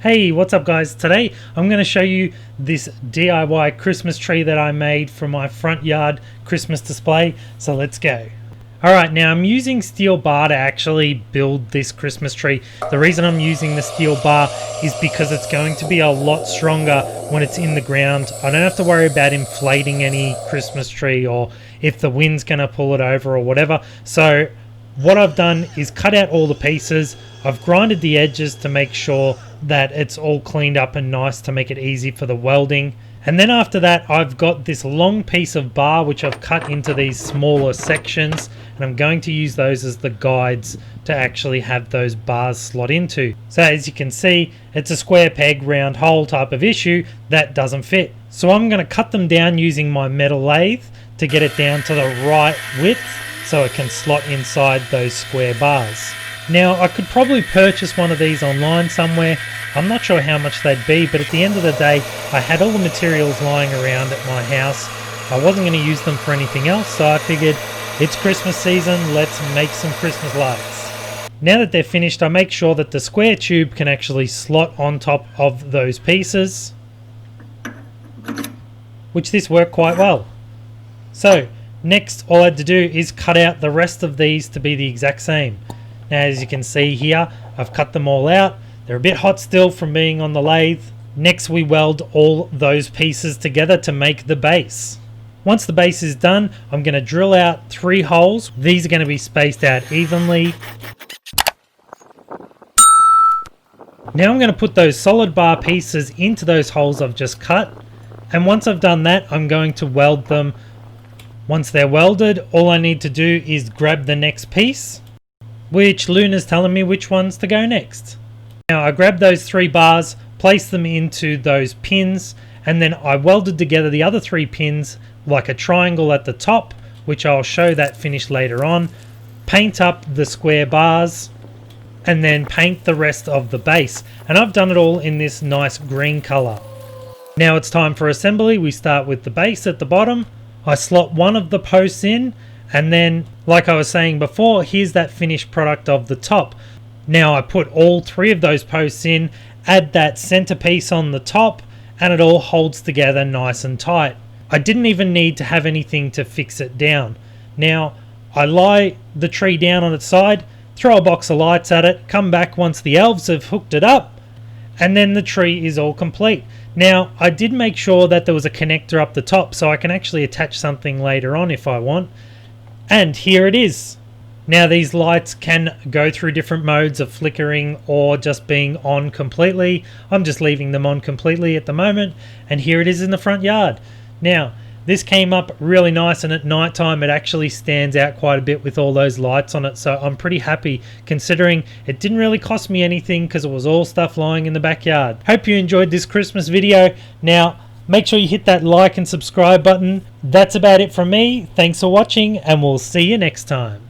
Hey, what's up guys? Today I'm going to show you this DIY Christmas tree that I made for my front yard Christmas display. So let's go. Alright, now I'm using steel bar to actually build this Christmas tree. The reason I'm using the steel bar is because it's going to be a lot stronger when it's in the ground. I don't have to worry about inflating any Christmas tree or if the wind's going to pull it over or whatever. So what I've done is cut out all the pieces. I've grinded the edges to make sure that it's all cleaned up and nice to make it easy for the welding. And then after that, I've got this long piece of bar which I've cut into these smaller sections, and I'm going to use those as the guides to actually have those bars slot into. So as you can see, it's a square peg round hole type of issue that doesn't fit. So I'm going to cut them down using my metal lathe to get it down to the right width so it can slot inside those square bars. Now I could probably purchase one of these online somewhere. I'm not sure how much they'd be, but at the end of the day I had all the materials lying around at my house. I wasn't going to use them for anything else, so I figured it's Christmas season, let's make some Christmas lights. Now that they're finished, I make sure that the square tube can actually slot on top of those pieces, which this worked quite well. So next all I had to do is cut out the rest of these to be the exact same. Now as you can see here, I've cut them all out. They're a bit hot still from being on the lathe. Next we weld all those pieces together to make the base. Once the base is done, I'm going to drill out 3 holes. These are going to be spaced out evenly. Now I'm going to put those solid bar pieces into those holes I've just cut. And once I've done that, I'm going to weld them. Once they're welded, all I need to do is grab the next piece, which Luna's telling me which ones to go next. Now I grabbed those 3 bars, placed them into those pins, and then I welded together the other 3 pins like a triangle at the top, which I'll show that finish later on. Paint up the square bars, and then paint the rest of the base. And I've done it all in this nice green color. Now it's time for assembly. We start with the base at the bottom. I slot one of the posts in, and then like I was saying before, here's that finished product of the top. Now I put all 3 of those posts in, add that centerpiece on the top, and it all holds together nice and tight. I didn't even need to have anything to fix it down. Now I lie the tree down on its side, throw a box of lights at it, come back once the elves have hooked it up, and then the tree is all complete. Now I did make sure that there was a connector up the top so I can actually attach something later on if I want. And here it is. Now these lights can go through different modes of flickering or just being on completely. I'm just leaving them on completely at the moment, and here it is in the front yard. Now this came up really nice, and at night time it actually stands out quite a bit with all those lights on it, so I'm pretty happy considering it didn't really cost me anything because it was all stuff lying in the backyard. Hope you enjoyed this Christmas video. Now make sure you hit that like and subscribe button. That's about it from me. Thanks for watching, and we'll see you next time.